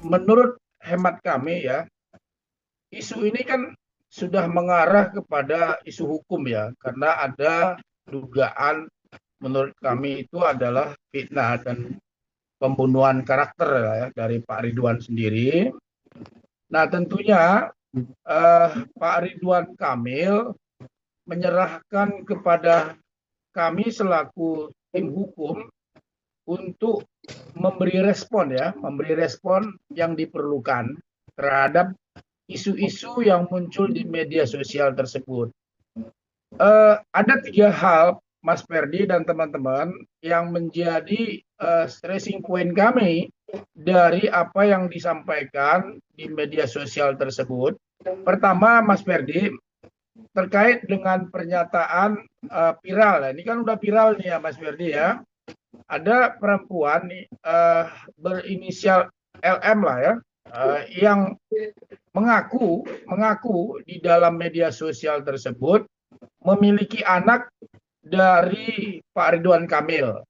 menurut hemat kami ya, isu ini kan sudah mengarah kepada isu hukum ya, karena ada dugaan menurut kami itu adalah fitnah dan pembunuhan karakter ya, dari Pak Ridwan sendiri. Nah tentunya Pak Ridwan Kamil menyerahkan kepada kami selaku tim hukum untuk memberi respon yang diperlukan terhadap isu-isu yang muncul di media sosial tersebut. Ada tiga hal, Mas Ferdi dan teman-teman, yang menjadi stressing point kami dari apa yang disampaikan di media sosial tersebut. Pertama, Mas Ferdi, terkait dengan pernyataan viral. Ini kan udah viral nih ya, Mas Ferdi ya. Ada perempuan nih berinisial LM lah ya, yang mengaku di dalam media sosial tersebut memiliki anak dari Pak Ridwan Kamil.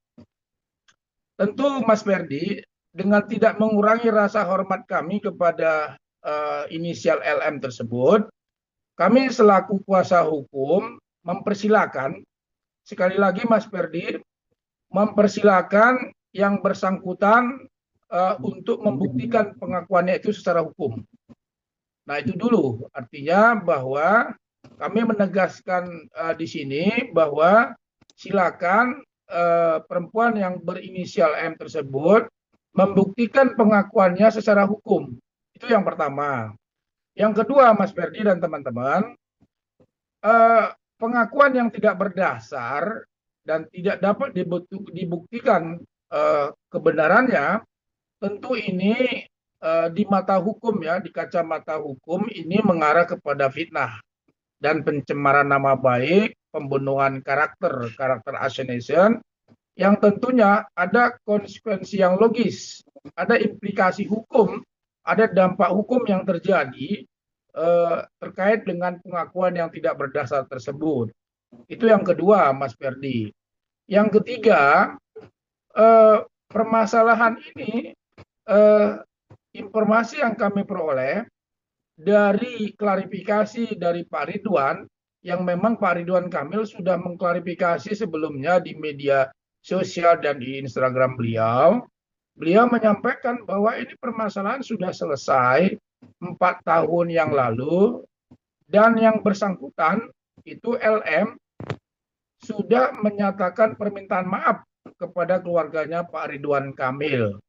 Tentu Mas Ferdi, dengan tidak mengurangi rasa hormat kami kepada inisial LM tersebut, kami selaku kuasa hukum mempersilakan, sekali lagi Mas Ferdi, mempersilakan yang bersangkutan untuk membuktikan pengakuannya itu secara hukum. Nah itu dulu, artinya bahwa kami menegaskan di sini bahwa silakan perempuan yang berinisial M tersebut membuktikan pengakuannya secara hukum. Itu yang pertama. Yang kedua, Mas Ferdi dan teman-teman, pengakuan yang tidak berdasar dan tidak dapat dibuktikan kebenarannya, tentu ini di mata hukum ya, di kacamata hukum ini mengarah kepada fitnah dan pencemaran nama baik, pembunuhan karakter assassination, yang tentunya ada konsekuensi yang logis, ada implikasi hukum, ada dampak hukum yang terjadi terkait dengan pengakuan yang tidak berdasar tersebut. Itu yang kedua, Mas Ferdi. Yang ketiga, permasalahan ini, informasi yang kami peroleh dari klarifikasi dari Pak Ridwan, yang memang Pak Ridwan Kamil sudah mengklarifikasi sebelumnya di media sosial dan di Instagram beliau. Beliau menyampaikan bahwa ini permasalahan sudah selesai 4 tahun yang lalu, dan yang bersangkutan itu LM sudah menyatakan permintaan maaf kepada keluarganya Pak Ridwan Kamil.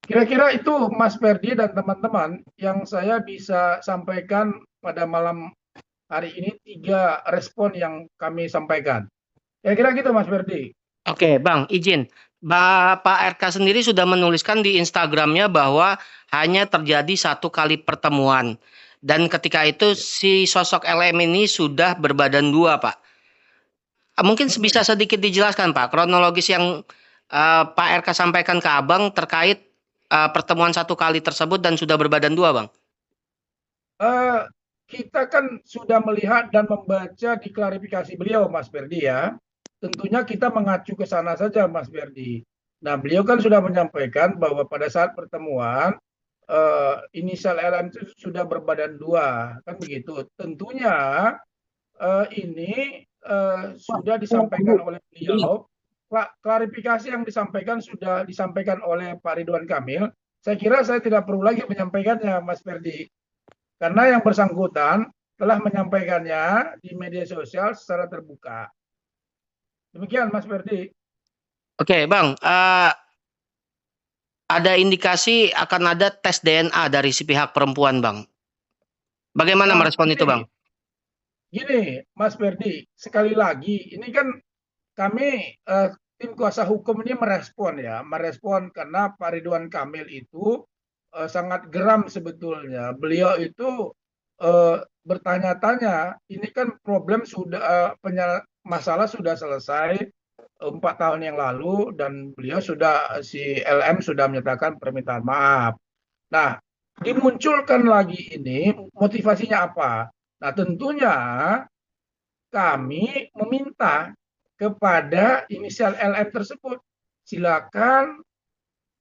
Kira-kira itu Mas Ferdi dan teman-teman yang saya bisa sampaikan pada malam hari ini, 3 respon yang kami sampaikan. Kira-kira gitu Mas Ferdi. Oke, Bang, izin. Pak RK sendiri sudah menuliskan di Instagramnya bahwa hanya terjadi 1 kali pertemuan. Dan ketika itu si sosok LM ini sudah berbadan 2, Pak. Mungkin bisa sedikit dijelaskan, Pak, kronologis yang Pak RK sampaikan ke Abang terkait pertemuan 1 kali tersebut dan sudah berbadan 2, Bang. Kita kan sudah melihat dan membaca di klarifikasi beliau, Mas Ferdi ya. Tentunya kita mengacu ke sana saja, Mas Ferdi. Nah, beliau kan sudah menyampaikan bahwa pada saat pertemuan inisial LM itu sudah berbadan 2, kan begitu. Tentunya ini sudah disampaikan oleh beliau. Klarifikasi yang disampaikan sudah disampaikan oleh Pak Ridwan Kamil. Saya kira saya tidak perlu lagi menyampaikannya, Mas Ferdi, karena yang bersangkutan telah menyampaikannya di media sosial secara terbuka. Demikian Mas Ferdi. Oke, Bang. Ada indikasi akan ada tes DNA dari si pihak perempuan, Bang. Bagaimana merespon itu, Bang? Gini, Mas Ferdi, sekali lagi, ini kan kami tim kuasa hukum ini merespon karena Pak Ridwan Kamil itu sangat geram sebetulnya. Beliau itu bertanya-tanya, ini kan problem sudah masalah sudah selesai 4 tahun yang lalu, dan beliau si LM sudah menyatakan permintaan maaf. Nah, dimunculkan lagi ini motivasinya apa? Nah, tentunya kami meminta kepada inisial LM tersebut, silakan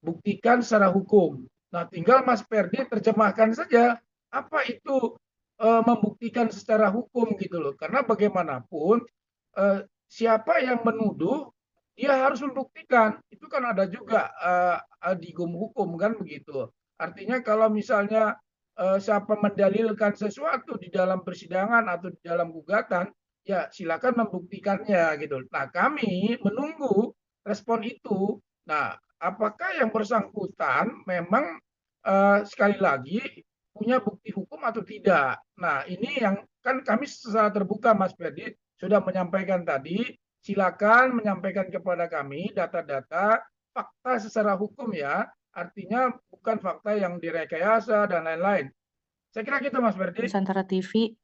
buktikan secara hukum. Nah, tinggal Mas Ferdi terjemahkan saja apa itu membuktikan secara hukum gitu loh. Karena bagaimanapun siapa yang menuduh dia harus membuktikan. Itu kan ada juga di hukum kan begitu. Artinya kalau misalnya siapa mendalilkan sesuatu di dalam persidangan atau di dalam gugatan, ya silakan membuktikannya gitu. Nah, kami menunggu respon itu. Nah, apakah yang bersangkutan memang sekali lagi punya bukti hukum atau tidak? Nah, ini yang kan kami secara terbuka, Mas Ferdi, sudah menyampaikan tadi. Silakan menyampaikan kepada kami data-data fakta secara hukum ya. Artinya bukan fakta yang direkayasa dan lain-lain. Saya kira gitu, Mas Ferdi. Nusantara TV. Ya.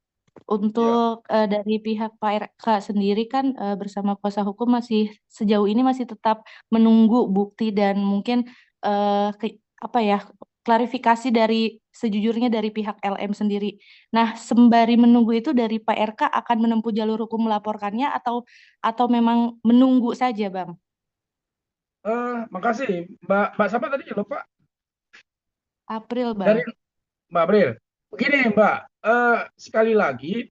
Untuk dari pihak Pak RK sendiri kan bersama kuasa hukum masih sejauh ini masih tetap menunggu bukti dan mungkin apa ya klarifikasi dari sejujurnya dari pihak LM sendiri. Nah, sembari menunggu itu dari Pak RK akan menempuh jalur hukum melaporkannya atau memang menunggu saja, Bang? Makasih, Mbak siapa tadi lupa? April, Dari Bang. Mbak April. Begini, Mbak, sekali lagi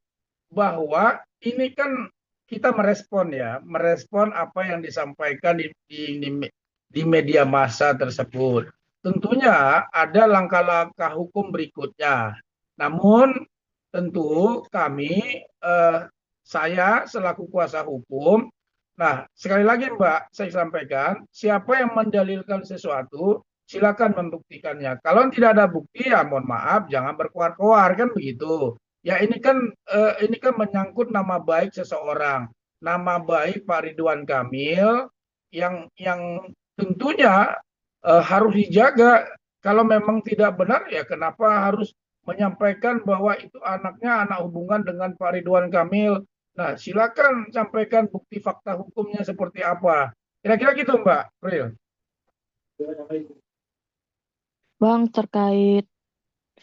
bahwa ini kan kita merespon ya, merespon apa yang disampaikan di media massa tersebut. Tentunya ada langkah-langkah hukum berikutnya. Namun tentu kami, saya selaku kuasa hukum, nah sekali lagi Mbak, saya sampaikan, siapa yang mendalilkan sesuatu, silakan membuktikannya. Kalau tidak ada bukti, ya mohon maaf, jangan berkoar-koar kan begitu. Ya ini kan menyangkut nama baik seseorang, nama baik Pak Ridwan Kamil yang tentunya harus dijaga. Kalau memang tidak benar ya kenapa harus menyampaikan bahwa itu anaknya anak hubungan dengan Pak Ridwan Kamil. Nah, silakan sampaikan bukti fakta hukumnya seperti apa. Kira-kira gitu, Mbak Pril. Bang, terkait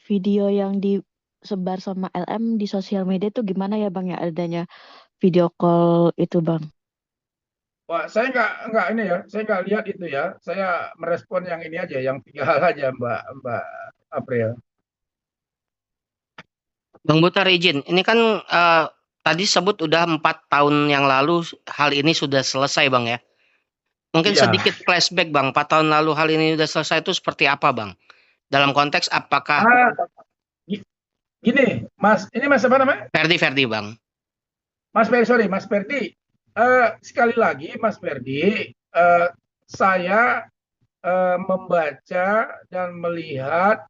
video yang disebar sama LM di sosial media itu gimana ya Bang ya adanya video call itu Bang? Wah, saya nggak ini ya, saya nggak lihat itu ya. Saya merespon yang ini aja, yang tiga hal aja, Mbak April. Bang Butar izin, ini kan tadi sebut udah 4 tahun yang lalu hal ini sudah selesai Bang ya. Mungkin Iya. sedikit flashback Bang, 4 tahun lalu hal ini sudah selesai itu seperti apa Bang? Dalam konteks apakah Gini, Mas, ini Mas apa namanya? Ferdi Bang? Mas Ferdi, sorry, Mas Ferdi. Sekali lagi, Mas Ferdi, saya membaca dan melihat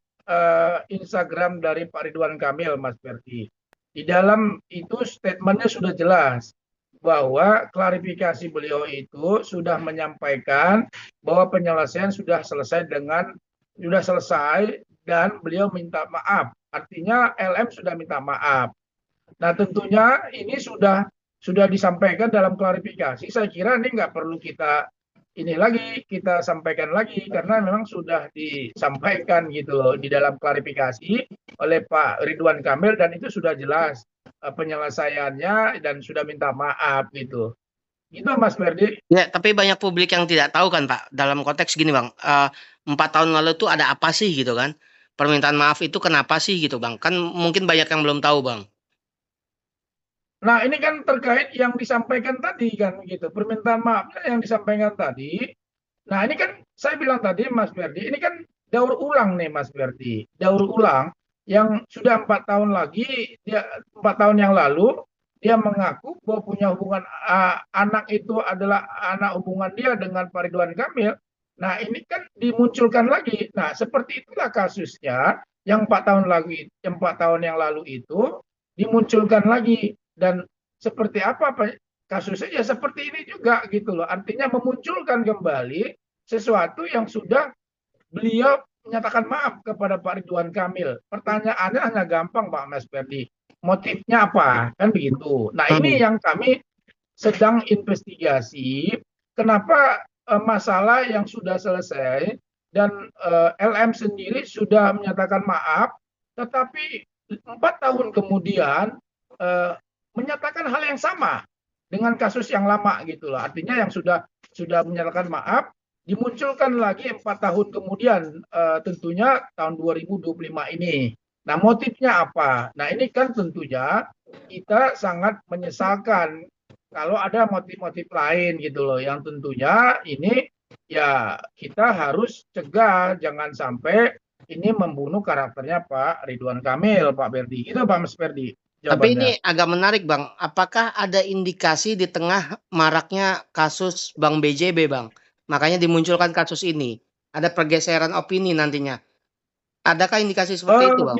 Instagram dari Pak Ridwan Kamil, Mas Ferdi. Di dalam itu statementnya sudah jelas bahwa klarifikasi beliau itu sudah menyampaikan bahwa penyelesaian sudah selesai dan beliau minta maaf. Artinya LM sudah minta maaf. Nah, tentunya ini sudah disampaikan dalam klarifikasi. Saya kira ini nggak perlu kita kita sampaikan lagi karena memang sudah disampaikan gitu loh di dalam klarifikasi oleh Pak Ridwan Kamil dan itu sudah jelas penyelesaiannya dan sudah minta maaf gitu. Itu Mas Ferdi. Ya, tapi banyak publik yang tidak tahu kan Pak. Dalam konteks gini Bang, 4 tahun lalu itu ada apa sih gitu kan? Permintaan maaf itu kenapa sih gitu Bang? Kan mungkin banyak yang belum tahu Bang. Nah, ini kan terkait yang disampaikan tadi kan gitu. Permintaan maafnya yang disampaikan tadi. Nah, ini kan saya bilang tadi Mas Ferdi, ini kan daur ulang nih Mas Ferdi. Daur ulang yang sudah 4 tahun lagi, 4 tahun yang lalu dia mengaku bahwa punya hubungan anak itu adalah anak hubungan dia dengan Pak Ridwan Kamil. Nah, ini kan dimunculkan lagi. Nah, seperti itulah kasusnya yang 4 tahun yang lalu itu dimunculkan lagi dan seperti apa kasusnya ya seperti ini juga gitu loh. Artinya memunculkan kembali sesuatu yang sudah beliau menyatakan maaf kepada Pak Ridwan Kamil. Pertanyaannya hanya gampang Pak Mas Ferdi. Motifnya apa? Kan begitu. Nah, ini yang kami sedang investigasi. Kenapa masalah yang sudah selesai dan LM sendiri sudah menyatakan maaf, tetapi 4 tahun kemudian menyatakan hal yang sama dengan kasus yang lama gitu loh. Artinya yang sudah menyatakan maaf dimunculkan lagi 4 tahun kemudian, tentunya tahun 2025 ini. Nah, motifnya apa? Nah, ini kan tentunya kita sangat menyesalkan kalau ada motif-motif lain gitu loh, yang tentunya ini ya kita harus cegah jangan sampai ini membunuh karakternya Pak Ridwan Kamil, Pak Ferdi. Itu Pak Mas Ferdi Tapi ini jawabannya. agak menarik, Bang. Apakah ada indikasi di tengah maraknya kasus Bang BJB, Bang? Makanya dimunculkan kasus ini. Ada pergeseran opini nantinya. Adakah indikasi seperti itu, Bang?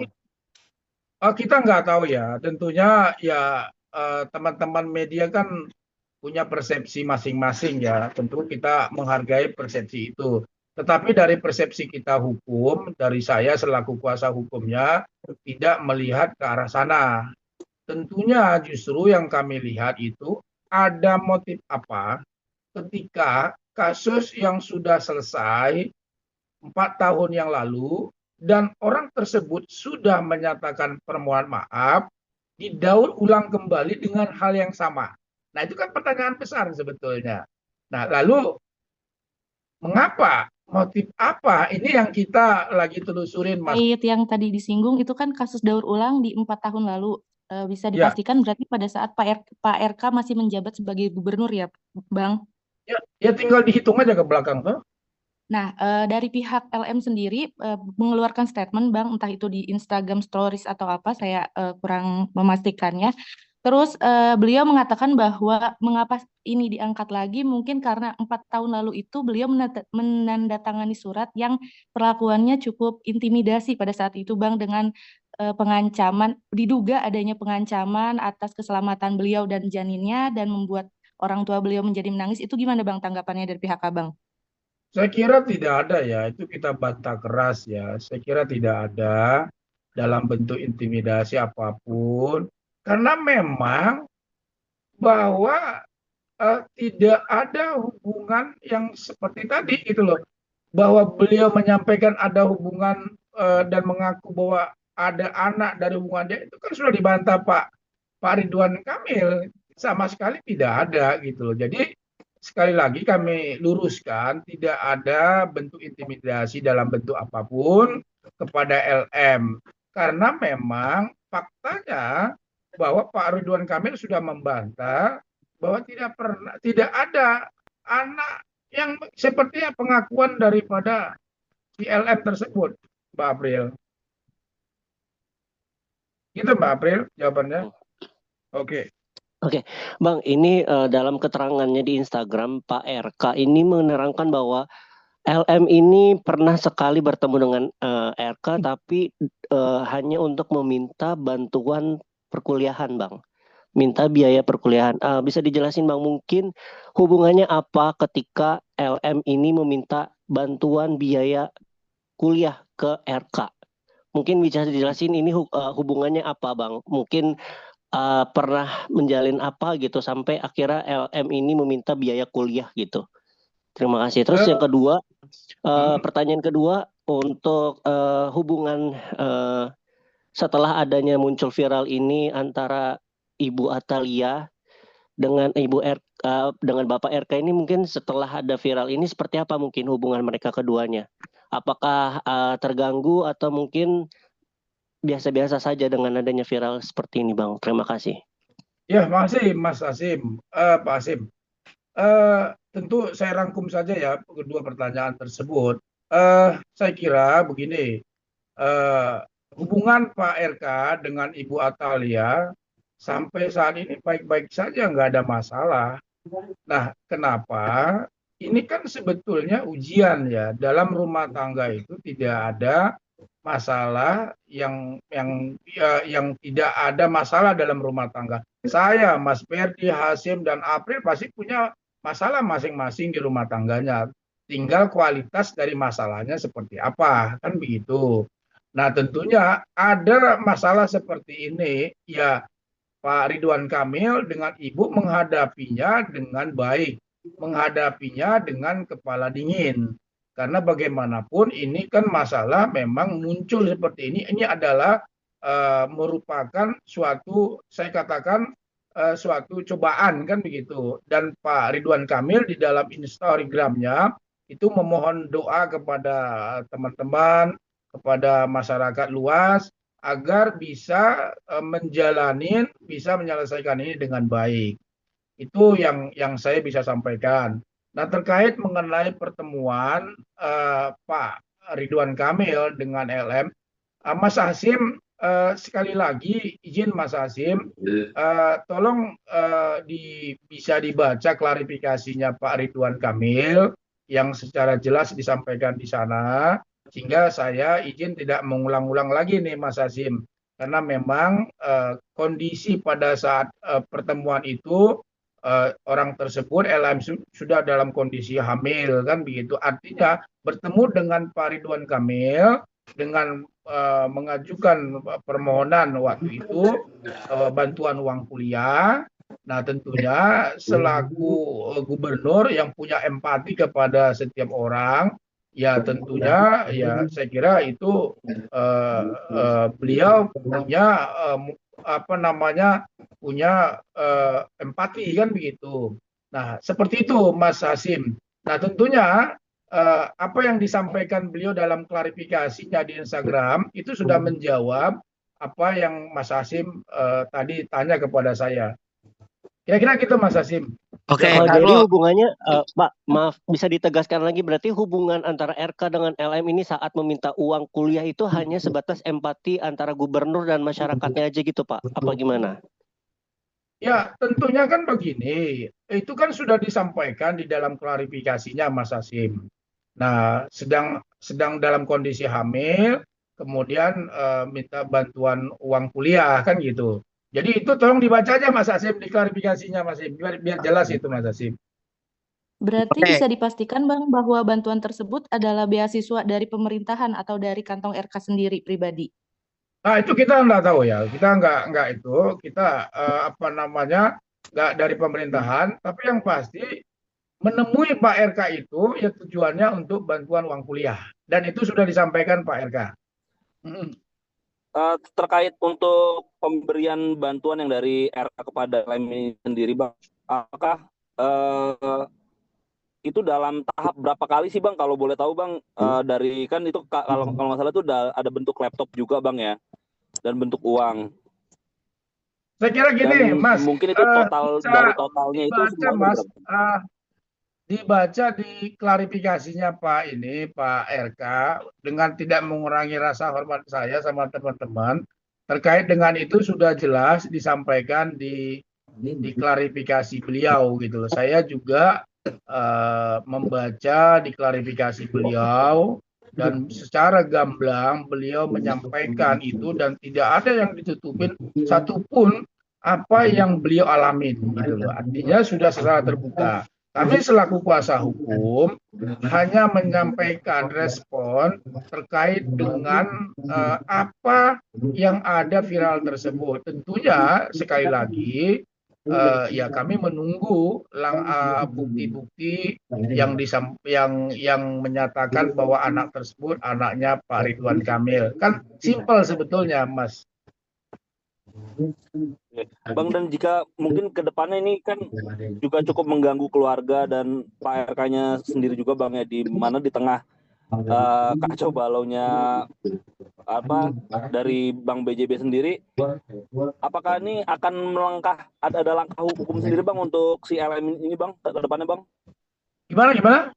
Kita nggak tahu ya. Tentunya ya teman-teman media kan punya persepsi masing-masing ya. Tentu kita menghargai persepsi itu. Tetapi dari persepsi kita hukum, dari saya selaku kuasa hukumnya, tidak melihat ke arah sana. Tentunya justru yang kami lihat itu ada motif apa ketika kasus yang sudah selesai 4 tahun yang lalu dan orang tersebut sudah menyatakan permohonan maaf, didaur ulang kembali dengan hal yang sama. Nah, itu kan pertanyaan besar sebetulnya. Nah, lalu mengapa? Motif apa? Ini yang kita lagi telusurin, Mas. Terkait yang tadi disinggung itu kan kasus daur ulang di 4 tahun lalu. Bisa Ya, dipastikan berarti pada saat Pak RK masih menjabat sebagai gubernur ya, Bang? ya tinggal dihitung aja ke belakang tuh. Nah, dari pihak LM sendiri mengeluarkan statement, Bang, entah itu di Instagram Stories atau apa, saya kurang memastikannya. Terus beliau mengatakan bahwa mengapa ini diangkat lagi, mungkin karena 4 tahun lalu itu beliau menandatangani surat yang perlakuannya cukup intimidasi pada saat itu, Bang, dengan pengancaman, diduga adanya pengancaman atas keselamatan beliau dan janinnya dan membuat orang tua beliau menjadi menangis. Itu gimana, Bang, tanggapannya dari pihak Abang? Saya kira tidak ada ya, itu kita bantah keras ya. Saya kira tidak ada dalam bentuk intimidasi apapun, karena memang bahwa tidak ada hubungan yang seperti tadi gitu loh, bahwa beliau menyampaikan ada hubungan dan mengaku bahwa ada anak dari hubungan dia itu kan sudah dibantah Pak Ridwan Kamil, sama sekali tidak ada gitu loh. Jadi sekali lagi kami luruskan tidak ada bentuk intimidasi dalam bentuk apapun kepada LM, karena memang faktanya bahwa Pak Ridwan Kamil sudah membantah bahwa tidak ada anak yang sepertinya pengakuan daripada si LM tersebut, Mbak April. Gitu Mbak April jawabannya. Oke. Oke, Bang, ini dalam keterangannya di Instagram, Pak RK ini menerangkan bahwa LM ini pernah sekali bertemu dengan RK, tapi hanya untuk meminta bantuan perkuliahan, Bang. Minta biaya perkuliahan. Bisa dijelasin, Bang, mungkin hubungannya apa ketika LM ini meminta bantuan biaya kuliah ke RK? Mungkin bisa dijelasin ini hubungannya apa, Bang? Mungkin pernah menjalin apa gitu sampai akhirnya LM ini meminta biaya kuliah gitu. Terima kasih. Terus yang kedua, pertanyaan kedua untuk hubungan setelah adanya muncul viral ini antara Ibu Atalia dengan dengan Bapak RK ini, mungkin setelah ada viral ini seperti apa mungkin hubungan mereka keduanya? Apakah terganggu atau mungkin biasa-biasa saja dengan adanya viral seperti ini, Bang? Terima kasih. Ya, makasih Mas Asim, Pak Asim. Tentu saya rangkum saja ya kedua pertanyaan tersebut. Saya kira begini, hubungan Pak RK dengan Ibu Atalia sampai saat ini baik-baik saja, nggak ada masalah. Nah, kenapa? Ini kan sebetulnya ujian ya. Dalam rumah tangga itu tidak ada masalah yang tidak ada masalah dalam rumah tangga. Saya, Mas Ferdi, Hasim, dan April pasti punya masalah masing-masing di rumah tangganya. Tinggal kualitas dari masalahnya seperti apa, kan begitu. Nah, tentunya ada masalah seperti ini, ya Pak Ridwan Kamil dengan Ibu menghadapinya dengan baik, menghadapinya dengan kepala dingin. Karena bagaimanapun ini kan masalah memang muncul seperti ini adalah merupakan suatu, saya katakan suatu cobaan kan begitu. Dan Pak Ridwan Kamil di dalam Instagramnya itu memohon doa kepada teman-teman, kepada masyarakat luas agar bisa bisa menyelesaikan ini dengan baik. Itu yang saya bisa sampaikan. Nah, terkait mengenai pertemuan Pak Ridwan Kamil dengan LM, Mas Hasim, sekali lagi izin Mas Hasim, tolong bisa dibaca klarifikasinya Pak Ridwan Kamil yang secara jelas disampaikan di sana, sehingga saya izin tidak mengulang-ulang lagi nih Mas Hasim, karena memang kondisi pada saat pertemuan itu orang tersebut LM sudah dalam kondisi hamil kan begitu, artinya bertemu dengan Pak Ridwan Kamil dengan mengajukan permohonan waktu itu bantuan uang kuliah. Nah, tentunya selaku gubernur yang punya empati kepada setiap orang, ya tentunya ya saya kira itu beliau punya punya empati kan begitu. Nah, seperti itu Mas Hasim. Nah, tentunya apa yang disampaikan beliau dalam klarifikasinya di Instagram itu sudah menjawab apa yang Mas Hasim tadi tanya kepada saya. Kira-kira gitu Mas Hasim. Oke, Jadi hubungannya, Pak, maaf, bisa ditegaskan lagi, berarti hubungan antara RK dengan LM ini saat meminta uang kuliah itu hanya sebatas empati antara gubernur dan masyarakatnya aja gitu, Pak? Apa gimana? Ya, tentunya kan begini, itu kan sudah disampaikan di dalam klarifikasinya Mas Hasim. Nah, sedang dalam kondisi hamil, kemudian minta bantuan uang kuliah kan gitu. Jadi itu tolong dibaca aja Mas Hasim di klarifikasinya Mas Hasim, biar jelas itu Mas Hasim. Berarti Oke. bisa dipastikan Bang bahwa bantuan tersebut adalah beasiswa dari pemerintahan atau dari kantong RK sendiri pribadi. Nah, itu kita nggak tahu ya, kita nggak itu, kita nggak dari pemerintahan, tapi yang pasti menemui Pak RK itu ya tujuannya untuk bantuan uang kuliah, dan itu sudah disampaikan Pak RK. Terkait untuk pemberian bantuan yang dari RK kepada LM ini sendiri, Bang, apakah itu dalam tahap berapa kali sih, Bang? Kalau boleh tahu, Bang, dari kan itu kalau nggak salah itu ada bentuk laptop juga, Bang ya, dan bentuk uang. Saya kira gini, Dan Mas. mungkin itu total dari totalnya itu Dibaca, Mas. Dibaca di klarifikasinya Pak RK, dengan tidak mengurangi rasa hormat saya sama teman-teman, terkait dengan itu sudah jelas disampaikan di klarifikasi beliau gitu loh. Saya juga membaca di klarifikasi beliau, dan secara gamblang beliau menyampaikan itu dan tidak ada yang ditutupin satupun apa yang beliau alami gitu loh. Artinya sudah secara terbuka. Kami selaku kuasa hukum hanya menyampaikan respon terkait dengan apa yang ada viral tersebut. Tentunya sekali lagi ya kami menunggu bukti-bukti yang menyatakan bahwa anak tersebut anaknya Pak Ridwan Kamil. Kan simpel sebetulnya, Mas. Bang, dan jika mungkin ke depannya ini kan juga cukup mengganggu keluarga dan Pak RK-nya sendiri juga, Bang, ya, di mana di tengah kacau balaunya dari Bang BJB sendiri, apakah ini akan ada langkah hukum sendiri, Bang, untuk si LM ini, Bang, ke depannya, Bang? Gimana?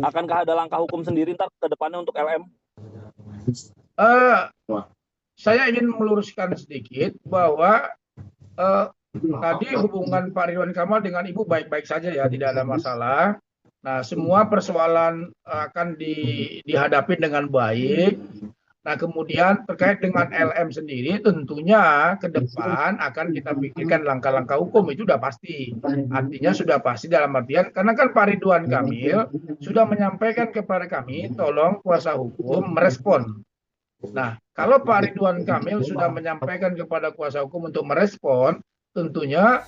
Akankah ada langkah hukum sendiri ntar ke depannya untuk LM? Saya ingin meluruskan sedikit bahwa tadi hubungan Pak Ridwan Kamil dengan Ibu baik-baik saja ya, tidak ada masalah. Nah, semua persoalan akan dihadapi dengan baik. Nah, kemudian terkait dengan LM sendiri, tentunya ke depan akan kita pikirkan langkah-langkah hukum, itu sudah pasti. Artinya sudah pasti dalam artian, karena kan Pak Ridwan Kamil sudah menyampaikan kepada kami, tolong kuasa hukum merespon. Nah, kalau Pak Ridwan Kamil sudah menyampaikan kepada kuasa hukum untuk merespon, tentunya